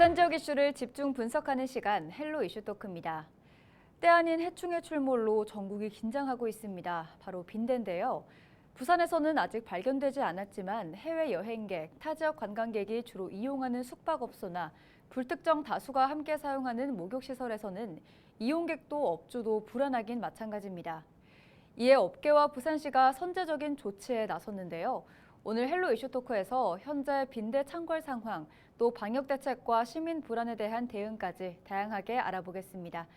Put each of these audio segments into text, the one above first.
부산 지역 이슈를 집중 분석하는 시간 헬로 이슈 토크입니다. 때 아닌 해충의 출몰로 전국이 긴장하고 있습니다. 바로 빈대인데요. 부산에서는 아직 발견되지 않았지만 해외 여행객, 타 지역 관광객이 주로 이용하는 숙박업소나 불특정 다수가 함께 사용하는 목욕시설에서는 이용객도 업주도 불안하긴 마찬가지입니다. 이에 업계와 부산시가 선제적인 조치에 나섰는데요. 오늘 헬로 이슈 토크에서 현재 빈대 창궐 상황, 또 방역 대책과 시민 불안에 대한 대응까지 다양하게 알아보겠습니다.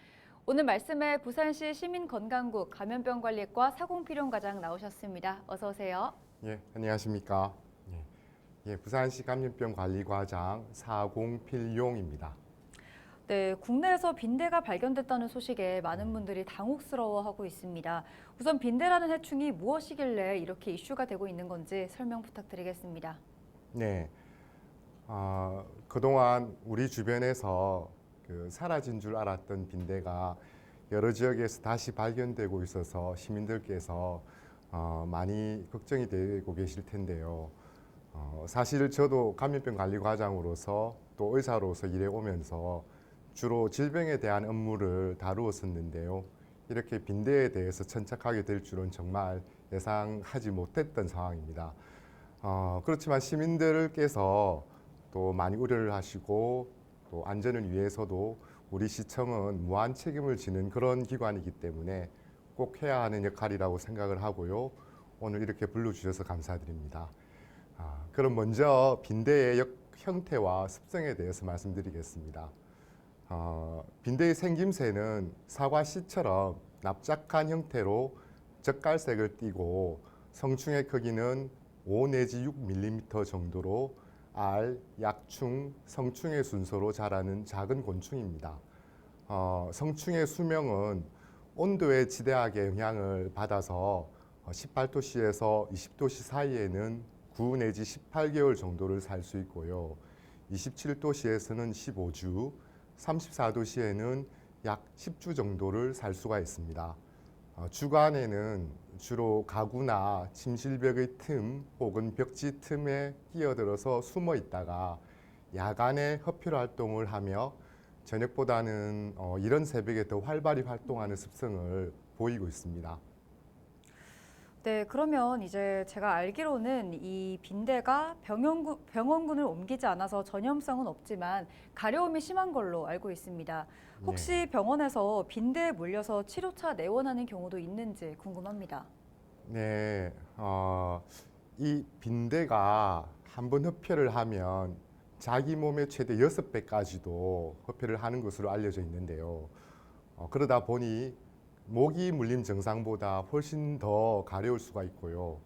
오늘 말씀에 부산시 시민건강국 감염병관리과 사공필용과장 나오셨습니다. 어서 오세요. 예, 안녕하십니까. 부산시 감염병관리과장 사공필용입니다. 네, 국내에서 빈대가 발견됐다는 소식에 많은 분들이 당혹스러워하고 있습니다. 우선 빈대라는 해충이 무엇이길래 이렇게 이슈가 되고 있는 건지 설명 부탁드리겠습니다. 네, 그동안 우리 주변에서 사라진 줄 알았던 빈대가 여러 지역에서 다시 발견되고 있어서 시민들께서 많이 걱정이 되고 계실 텐데요. 사실 저도 감염병관리과장으로서 또 의사로서 일해 오면서 주로 질병에 대한 업무를 다루었었는데요. 이렇게 빈대에 대해서 천착하게 될 줄은 정말 예상하지 못했던 상황입니다. 그렇지만 시민들께서 또 많이 우려를 하시고 또 안전을 위해서도 우리 시청은 무한 책임을 지는 그런 기관이기 때문에 꼭 해야 하는 역할이라고 생각을 하고요. 오늘 이렇게 불러주셔서 감사드립니다. 그럼 먼저 빈대의 형태와 습성에 대해서 말씀드리겠습니다. 빈대의 생김새는 사과 씨처럼 납작한 형태로 젓갈색을 띠고 성충의 크기는 5 내지 6mm 정도로 알, 약충, 성충의 순서로 자라는 작은 곤충입니다. 성충의 수명은 온도에 지대하게 영향을 받아서 18도씨에서 20도씨 사이에는 9 내지 18개월 정도를 살 수 있고요. 27도씨에서는 15주, 34도씨에는 약 10주 정도를 살 수가 있습니다. 주간에는 주로 가구나 침실벽의 틈 혹은 벽지 틈에 끼어들어서 숨어 있다가 야간에 허필 활동을 하며 저녁보다는 이른 새벽에 더 활발히 활동하는 습성을 보이고 있습니다. 네, 그러면 이제 제가 알기로는 이 빈대가 병원군을 옮기지 않아서 전염성은 없지만 가려움이 심한 걸로 알고 있습니다. 혹시 병원에서 빈대에 물려서 치료차 내원하는 경우도 있는지 궁금합니다. 네, 이 빈대가 한번 흡혈을 하면 자기 몸의 최대 6배까지도 흡혈을 하는 것으로 알려져 있는데요. 그러다 보니 모기 물림 증상보다 훨씬 더 가려울 수가 있고요.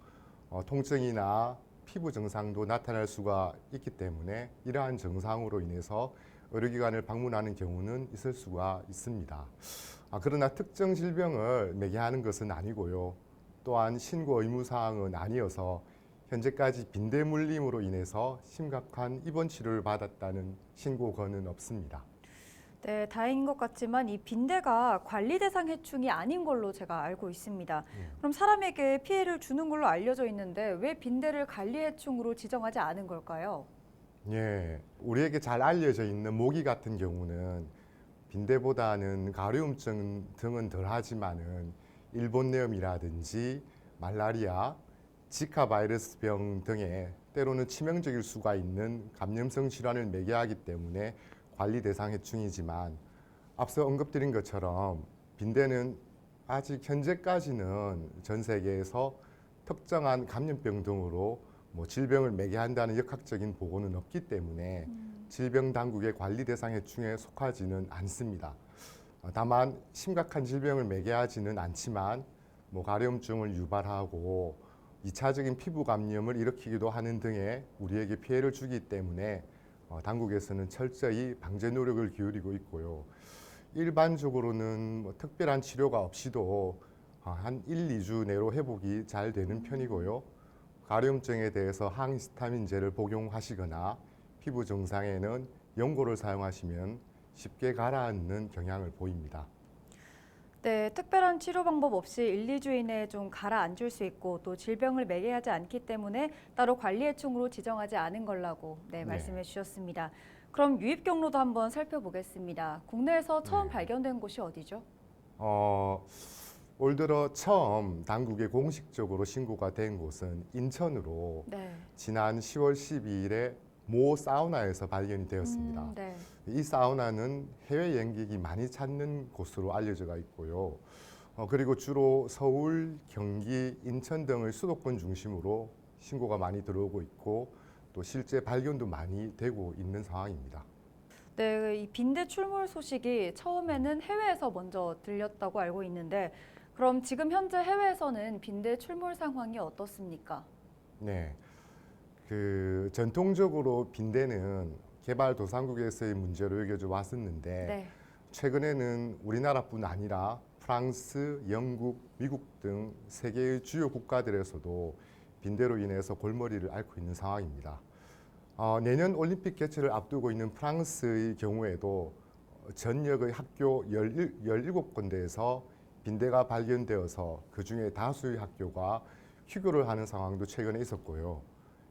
통증이나 피부 증상도 나타날 수가 있기 때문에 이러한 증상으로 인해서 의료기관을 방문하는 경우는 있을 수가 있습니다. 그러나 특정 질병을 매개하는 것은 아니고요. 또한 신고 의무사항은 아니어서 현재까지 빈대 물림으로 인해서 심각한 입원 치료를 받았다는 신고건은 없습니다. 네, 다행인 것 같지만 이 빈대가 관리 대상 해충이 아닌 걸로 제가 알고 있습니다. 그럼 사람에게 피해를 주는 걸로 알려져 있는데 왜 빈대를 관리 해충으로 지정하지 않은 걸까요? 예, 우리에게 잘 알려져 있는 모기 같은 경우는 빈대보다는 가려움증 등은 덜하지만은 일본내염이라든지 말라리아, 지카 바이러스병 등의 때로는 치명적일 수가 있는 감염성 질환을 매개하기 때문에 관리 대상 해충이지만 앞서 언급드린 것처럼 빈대는 아직 현재까지는 전 세계에서 특정한 감염병 등으로 질병을 매개한다는 역학적인 보고는 없기 때문에 질병 당국의 관리 대상 해충에 속하지는 않습니다. 다만 심각한 질병을 매개하지는 않지만 가려움증을 유발하고 2차적인 피부 감염을 일으키기도 하는 등의 우리에게 피해를 주기 때문에 당국에서는 철저히 방제 노력을 기울이고 있고요. 일반적으로는 특별한 치료가 없이도 한 1, 2주 내로 회복이 잘 되는 편이고요. 가려움증에 대해서 항히스타민제를 복용하시거나 피부 증상에는 연고를 사용하시면 쉽게 가라앉는 경향을 보입니다. 네, 특별한 치료 방법 없이 1, 2주 이내에 좀 가라앉을 수 있고 또 질병을 매개하지 않기 때문에 따로 관리해충으로 지정하지 않은 걸라고 말씀해 주셨습니다. 그럼 유입 경로도 한번 살펴보겠습니다. 국내에서 처음 네. 발견된 곳이 어디죠? 올 들어 처음 당국에 공식적으로 신고가 된 곳은 인천으로 네. 지난 10월 12일에 모 사우나에서 발견이 되었습니다. 네. 이 사우나는 해외 여행객이 많이 찾는 곳으로 알려져 있고요. 그리고 주로 서울, 경기, 인천 등의 수도권 중심으로 신고가 많이 들어오고 있고 또 실제 발견도 많이 되고 있는 상황입니다. 네, 이 빈대 출몰 소식이 처음에는 해외에서 먼저 들렸다고 알고 있는데, 그럼 지금 현재 해외에서는 빈대 출몰 상황이 어떻습니까? 네, 전통적으로 빈대는 개발도상국에서의 문제로 여겨져 왔었는데 네. 최근에는 우리나라뿐 아니라 프랑스, 영국, 미국 등 세계의 주요 국가들에서도 빈대로 인해서 골머리를 앓고 있는 상황입니다. 내년 올림픽 개최를 앞두고 있는 프랑스의 경우에도 전역의 학교 17군데에서 빈대가 발견되어서 그중에 다수의 학교가 휴교를 하는 상황도 최근에 있었고요.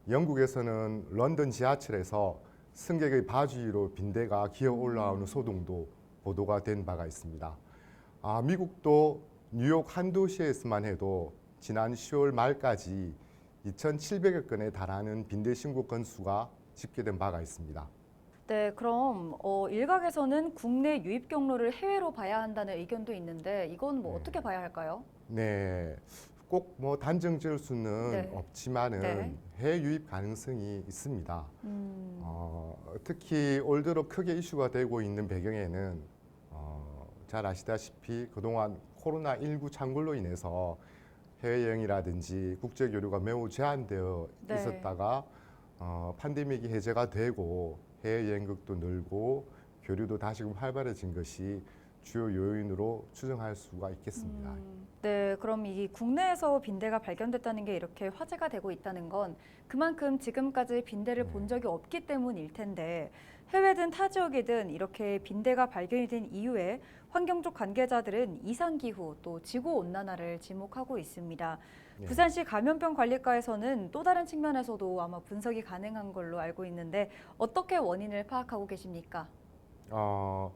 영국에서는 런던 지하철에서 승객의 바지로 빈대가 기어 올라오는 소동도 보도가 된 바가 있습니다. 미국도 뉴욕 한 도시에서만 해도 지난 10월 말까지 2,700여 건에 달하는 빈대 신고 건수가 집계된 바가 있습니다. 네, 그럼 일각에서는 국내 유입 경로를 해외로 봐야 한다는 의견도 있는데, 이건 뭐 네. 어떻게 봐야 할까요? 네, 꼭 뭐 단정 지을 수는 네. 없지만은 네. 해외 유입 가능성이 있습니다. 음, 특히 올 들어 크게 이슈가 되고 있는 배경에는 잘 아시다시피 그동안 코로나19 창궐로 인해서 해외여행이라든지 국제교류가 매우 제한되어 네. 있었다가 팬데믹이 해제가 되고 해외여행객도 늘고 교류도 다시금 활발해진 것이 주요 요인으로 추정할 수가 있겠습니다. 네, 그럼 이 국내에서 빈대가 발견됐다는 게 이렇게 화제가 되고 있다는 건 그만큼 지금까지 빈대를 본 적이 없기 때문일 텐데, 해외든 타 지역이든 이렇게 빈대가 발견이 된 이후에 환경 쪽 관계자들은 이상기후 또 지구온난화를 지목하고 있습니다. 네. 부산시 감염병 관리과에서는 또 다른 측면에서도 아마 분석이 가능한 걸로 알고 있는데, 어떻게 원인을 파악하고 계십니까? 어,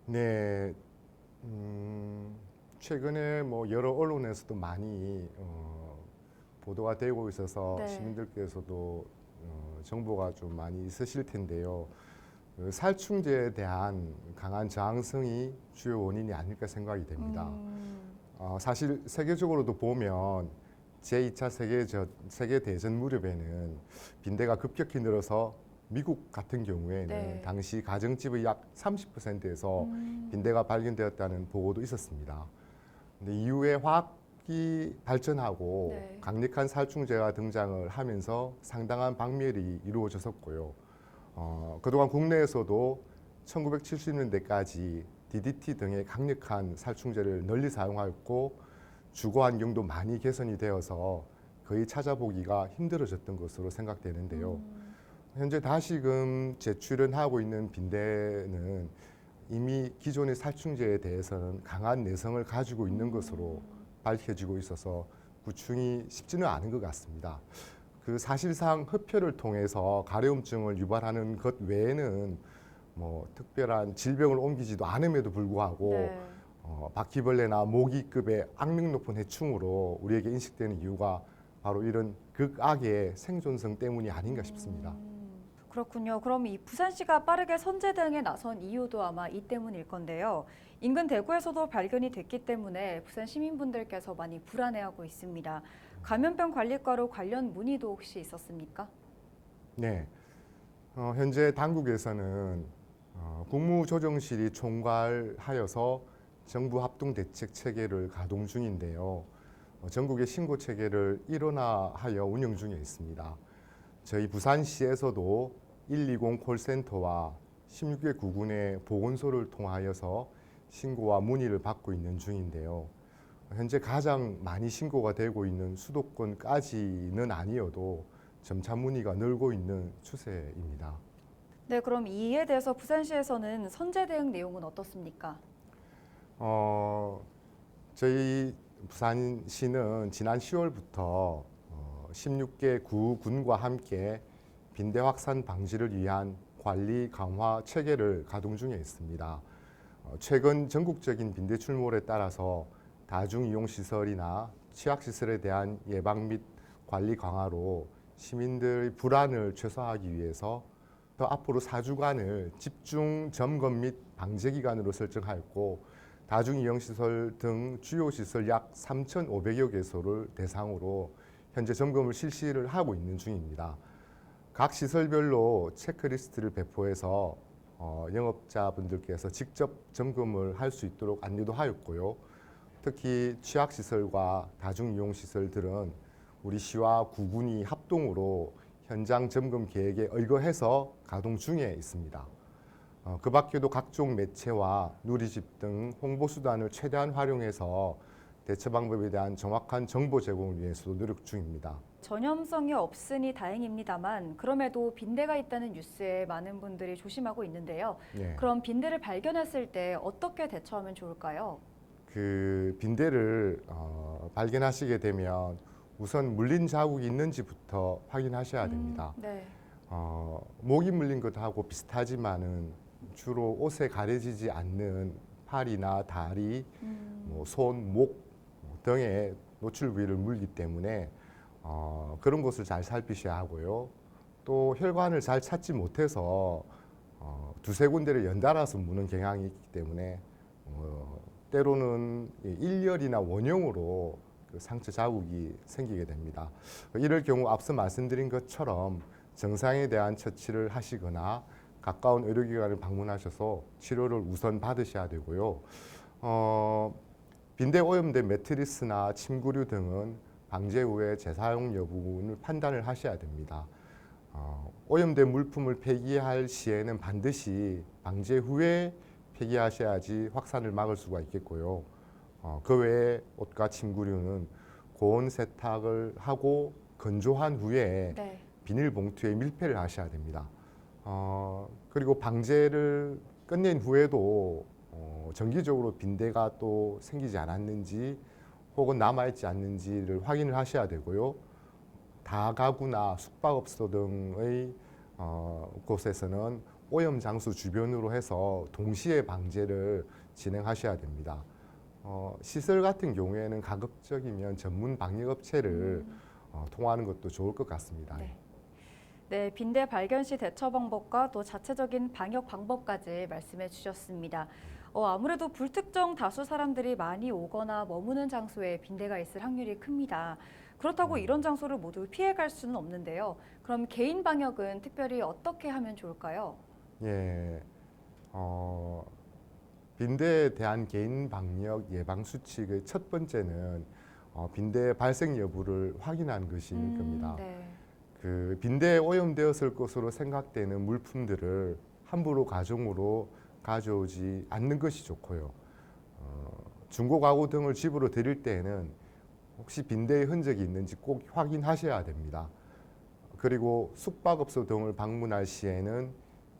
네, 최근에 뭐 여러 언론에서도 많이 보도가 되고 있어서 네. 시민들께서도 정보가 좀 많이 있으실 텐데요. 살충제에 대한 강한 저항성이 주요 원인이 아닐까 생각이 됩니다. 사실 세계적으로도 보면 제2차 세계대전 무렵에는 빈대가 급격히 늘어서 미국 같은 경우에는 네. 당시 가정집의 약 30%에서 빈대가 발견되었다는 보고도 있었습니다. 근데 이후에 화학이 발전하고 네. 강력한 살충제가 등장을 하면서 상당한 박멸이 이루어졌었고요. 그동안 국내에서도 1970년대까지 DDT 등의 강력한 살충제를 널리 사용하였고 주거 환경도 많이 개선이 되어서 거의 찾아보기가 힘들어졌던 것으로 생각되는데요. 현재 다시금 재출현하고 있는 빈대는 이미 기존의 살충제에 대해서는 강한 내성을 가지고 있는 것으로 밝혀지고 있어서 구충이 쉽지는 않은 것 같습니다. 사실상 흡혈을 통해서 가려움증을 유발하는 것 외에는 뭐 특별한 질병을 옮기지도 않음에도 불구하고 네. 바퀴벌레나 모기급의 악명 높은 해충으로 우리에게 인식되는 이유가 바로 이런 극악의 생존성 때문이 아닌가 싶습니다. 그렇군요. 그럼 이 부산시가 빠르게 선제 대응에 나선 이유도 아마 이 때문일 건데요. 인근 대구에서도 발견이 됐기 때문에 부산 시민분들께서 많이 불안해하고 있습니다. 감염병 관리과로 관련 문의도 혹시 있었습니까? 네, 현재 당국에서는 국무조정실이 총괄하여서 정부 합동 대책 체계를 가동 중인데요. 전국의 신고 체계를 일원화하여 운영 중에 있습니다. 저희 부산시에서도 120 콜센터와 16개 구군의 보건소를 통하여서 신고와 문의를 받고 있는 중인데요. 현재 가장 많이 신고가 되고 있는 수도권까지는 아니어도 점차 문의가 늘고 있는 추세입니다. 네, 그럼 이에 대해서 부산시에서는 선제 대응 내용은 어떻습니까? 저희 부산시는 지난 10월부터 16개 구군과 함께 빈대 확산 방지를 위한 관리 강화 체계를 가동 중에 있습니다. 최근 전국적인 빈대 출몰에 따라서 다중이용시설이나 취약시설에 대한 예방 및 관리 강화로 시민들의 불안을 최소화하기 위해서 더 앞으로 4주간을 집중 점검 및 방제 기간으로 설정하였고, 다중이용시설 등 주요 시설 약 3,500여 개소를 대상으로 현재 점검을 실시를 하고 있는 중입니다. 각 시설별로 체크리스트를 배포해서 영업자분들께서 직접 점검을 할 수 있도록 안내도 하였고요. 특히 취약시설과 다중이용시설들은 우리 시와 구군이 합동으로 현장 점검 계획에 의거해서 가동 중에 있습니다. 그 밖에도 각종 매체와 누리집 등 홍보수단을 최대한 활용해서 대처 방법에 대한 정확한 정보 제공을 위해서도 노력 중입니다. 전염성이 없으니 다행입니다만 그럼에도 빈대가 있다는 뉴스에 많은 분들이 조심하고 있는데요. 예. 그럼 빈대를 발견했을 때 어떻게 대처하면 좋을까요? 그 빈대를 발견하시게 되면 우선 물린 자국이 있는지부터 확인하셔야 됩니다. 네. 모기 물린 것하고 비슷하지만은 주로 옷에 가려지지 않는 팔이나 다리, 손, 목 등의 노출 부위를 물기 때문에 그런 것을 잘 살피셔야 하고요. 또 혈관을 잘 찾지 못해서 두세 군데를 연달아서 무는 경향이 있기 때문에 때로는 일렬이나 원형으로 그 상처 자국이 생기게 됩니다. 이럴 경우 앞서 말씀드린 것처럼 증상에 대한 처치를 하시거나 가까운 의료기관을 방문하셔서 치료를 우선 받으셔야 되고요. 빈대 오염된 매트리스나 침구류 등은 방제 후에 재사용 여부를 판단을 하셔야 됩니다. 오염된 물품을 폐기할 시에는 반드시 방제 후에 폐기하셔야지 확산을 막을 수가 있겠고요. 그 외에 옷과 침구류는 고온 세탁을 하고 건조한 후에 네. 비닐봉투에 밀폐를 하셔야 됩니다. 그리고 방제를 끝낸 후에도 정기적으로 빈대가 또 생기지 않았는지 혹은 남아있지 않는지를 확인을 하셔야 되고요. 다가구나 숙박업소 등의 곳에서는 오염 장소 주변으로 해서 동시에 방제를 진행하셔야 됩니다. 시설 같은 경우에는 가급적이면 전문 방역업체를 통하는 것도 좋을 것 같습니다. 네. 네, 빈대 발견 시 대처 방법과 또 자체적인 방역 방법까지 말씀해 주셨습니다. 아무래도 불특정 다수 사람들이 많이 오거나 머무는 장소에 빈대가 있을 확률이 큽니다. 그렇다고 이런 장소를 모두 피해갈 수는 없는데요. 그럼 개인 방역은 특별히 어떻게 하면 좋을까요? 예, 빈대에 대한 개인 방역 예방 수칙의 첫 번째는 빈대 발생 여부를 확인하는 것일 겁니다. 네. 그 빈대에 오염되었을 것으로 생각되는 물품들을 함부로 가정으로 가져오지 않는 것이 좋고요. 중고 가구 등을 집으로 들일 때에는 혹시 빈대의 흔적이 있는지 꼭 확인하셔야 됩니다. 그리고 숙박업소 등을 방문할 시에는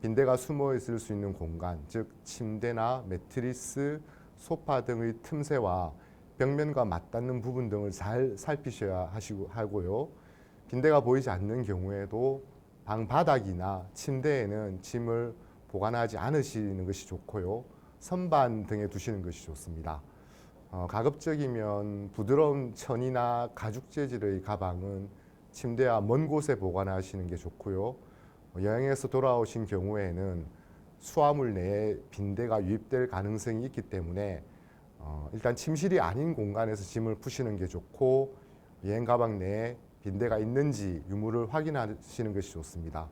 빈대가 숨어 있을 수 있는 공간, 즉 침대나 매트리스, 소파 등의 틈새와 벽면과 맞닿는 부분 등을 잘 살피셔야 하고요. 빈대가 보이지 않는 경우에도 방 바닥이나 침대에는 짐을 보관하지 않으시는 것이 좋고요. 선반 등에 두시는 것이 좋습니다. 가급적이면 부드러운 천이나 가죽 재질의 가방은 침대와 먼 곳에 보관하시는 게 좋고요. 여행에서 돌아오신 경우에는 수화물 내에 빈대가 유입될 가능성이 있기 때문에 일단 침실이 아닌 공간에서 짐을 푸시는 게 좋고, 여행 가방 내에 빈대가 있는지 유무를 확인하시는 것이 좋습니다.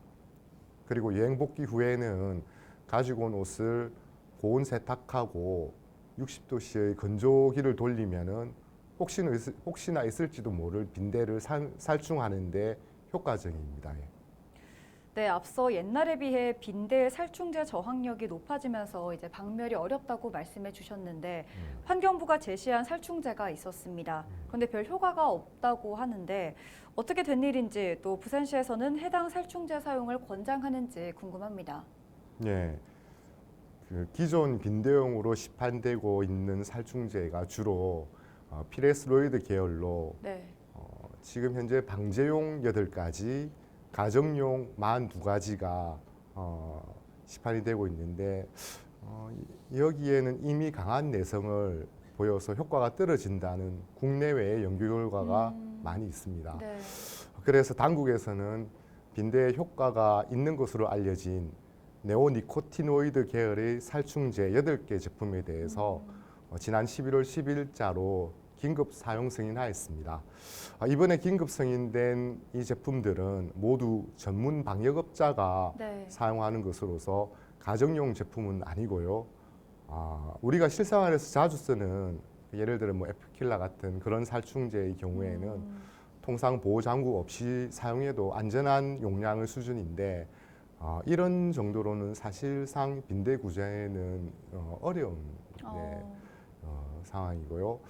그리고 여행 복귀 후에는 가지고 온 옷을 고온 세탁하고 60도씨의 건조기를 돌리면은 혹시나 있을지도 모를 빈대를 살충하는 데 효과적입니다. 네, 앞서 옛날에 비해 빈대의 살충제 저항력이 높아지면서 이제 박멸이 어렵다고 말씀해 주셨는데 환경부가 제시한 살충제가 있었습니다. 그런데 별 효과가 없다고 하는데 어떻게 된 일인지, 또 부산시에서는 해당 살충제 사용을 권장하는지 궁금합니다. 예, 그 기존 빈대용으로 시판되고 있는 살충제가 주로 피레스로이드 계열로 네. 지금 현재 방제용 8가지, 가정용 42가지가 시판이 되고 있는데 여기에는 이미 강한 내성을 보여서 효과가 떨어진다는 국내외의 연구 결과가 많이 있습니다. 네. 그래서 당국에서는 빈대에 효과가 있는 것으로 알려진 네오니코티노이드 계열의 살충제 8개 제품에 대해서 지난 11월 10일자로 긴급 사용 승인하였습니다. 이번에 긴급 승인된 이 제품들은 모두 전문 방역업자가 네. 사용하는 것으로서 가정용 제품은 아니고요. 우리가 실생활에서 자주 쓰는 예를 들어 뭐 에프킬라 같은 그런 살충제의 경우에는 통상 보호 장구 없이 사용해도 안전한 용량의 수준인데 이런 정도로는 사실상 빈대 구제에는 어려운 상황이고요.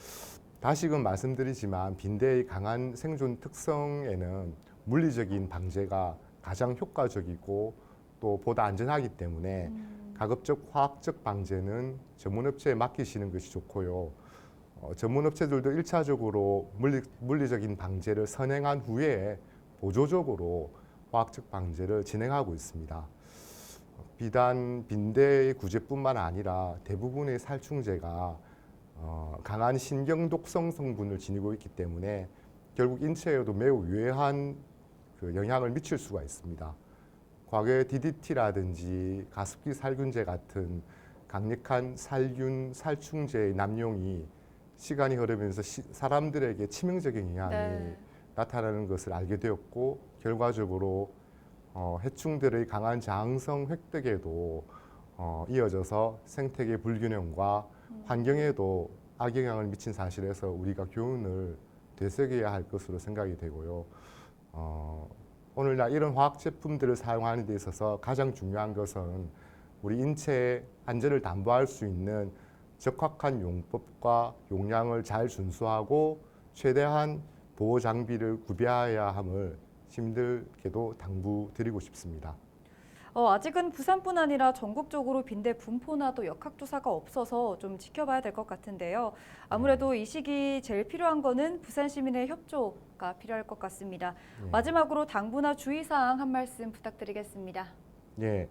다시금 말씀드리지만 빈대의 강한 생존 특성에는 물리적인 방제가 가장 효과적이고 또 보다 안전하기 때문에 가급적 화학적 방제는 전문업체에 맡기시는 것이 좋고요. 전문업체들도 1차적으로 물리적인 방제를 선행한 후에 보조적으로 화학적 방제를 진행하고 있습니다. 비단 빈대의 구제뿐만 아니라 대부분의 살충제가 강한 신경 독성 성분을 지니고 있기 때문에 결국 인체에도 매우 유해한 그 영향을 미칠 수가 있습니다. 과거에 DDT라든지 가습기 살균제 같은 강력한 살균 살충제의 남용이 시간이 흐르면서 사람들에게 치명적인 영향이 나타나는 것을 알게 되었고 결과적으로 해충들의 강한 저항성 획득에도 이어져서 생태계 불균형과 환경에도 악영향을 미친 사실에서 우리가 교훈을 되새겨야 할 것으로 생각이 되고요. 오늘날 이런 화학 제품들을 사용하는 데 있어서 가장 중요한 것은 우리 인체의 안전을 담보할 수 있는 적합한 용법과 용량을 잘 준수하고 최대한 보호 장비를 구비해야 함을 시민들께도 당부드리고 싶습니다. 아직은 부산뿐 아니라 전국적으로 빈대 분포나 또 역학조사가 없어서 좀 지켜봐야 될 것 같은데요. 아무래도 이 시기 제일 필요한 거는 부산 시민의 협조가 필요할 것 같습니다. 마지막으로 당부나 주의사항 한 말씀 부탁드리겠습니다. 예,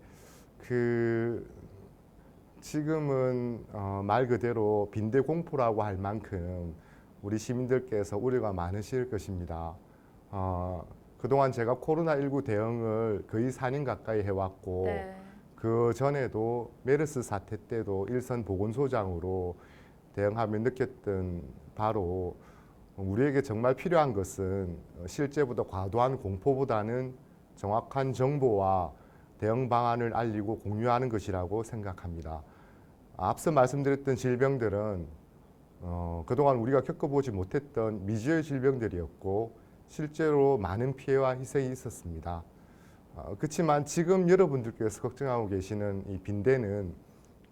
지금은 말 그대로 빈대 공포라고 할 만큼 우리 시민들께서 우려가 많으실 것입니다. 그동안 제가 코로나19 대응을 거의 4년 가까이 해왔고 그 전에도 메르스 사태 때도 일선 보건소장으로 대응하며 느꼈던 바로 우리에게 정말 필요한 것은 실제보다 과도한 공포보다는 정확한 정보와 대응 방안을 알리고 공유하는 것이라고 생각합니다. 앞서 말씀드렸던 질병들은 그동안 우리가 겪어보지 못했던 미지의 질병들이었고 실제로 많은 피해와 희생이 있었습니다. 그렇지만 지금 여러분들께서 걱정하고 계시는 이 빈대는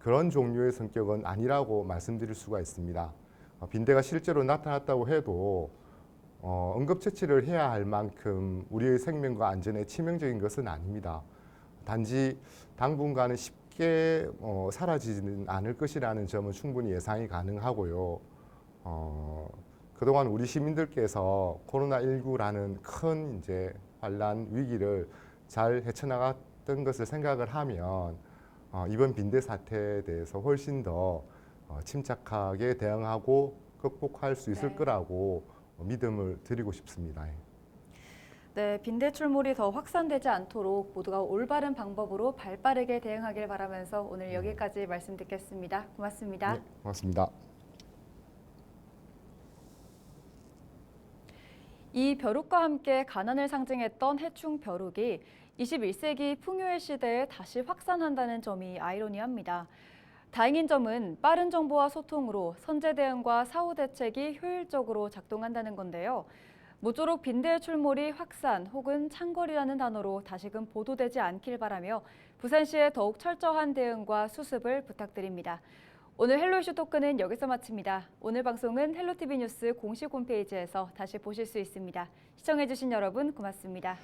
그런 종류의 성격은 아니라고 말씀드릴 수가 있습니다. 빈대가 실제로 나타났다고 해도 응급처치를 해야 할 만큼 우리의 생명과 안전에 치명적인 것은 아닙니다. 단지 당분간은 쉽게 사라지지는 않을 것이라는 점은 충분히 예상이 가능하고요. 그동안 우리 시민들께서 코로나19라는 큰 이제 환란 위기를 잘 헤쳐나갔던 것을 생각을 하면 이번 빈대 사태에 대해서 훨씬 더 침착하게 대응하고 극복할 수 있을 거라고 믿음을 드리고 싶습니다. 네, 빈대 출몰이 더 확산되지 않도록 모두가 올바른 방법으로 발빠르게 대응하길 바라면서 오늘 여기까지 말씀 듣겠습니다. 고맙습니다. 네, 고맙습니다. 이 벼룩과 함께 가난을 상징했던 해충 벼룩이 21세기 풍요의 시대에 다시 확산한다는 점이 아이러니합니다. 다행인 점은 빠른 정보와 소통으로 선제 대응과 사후 대책이 효율적으로 작동한다는 건데요. 모쪼록 빈대의 출몰이 확산 혹은 창궐이라는 단어로 다시금 보도되지 않길 바라며 부산시의 더욱 철저한 대응과 수습을 부탁드립니다. 오늘 헬로 이슈 토크는 여기서 마칩니다. 오늘 방송은 헬로티비 뉴스 공식 홈페이지에서 다시 보실 수 있습니다. 시청해주신 여러분 고맙습니다.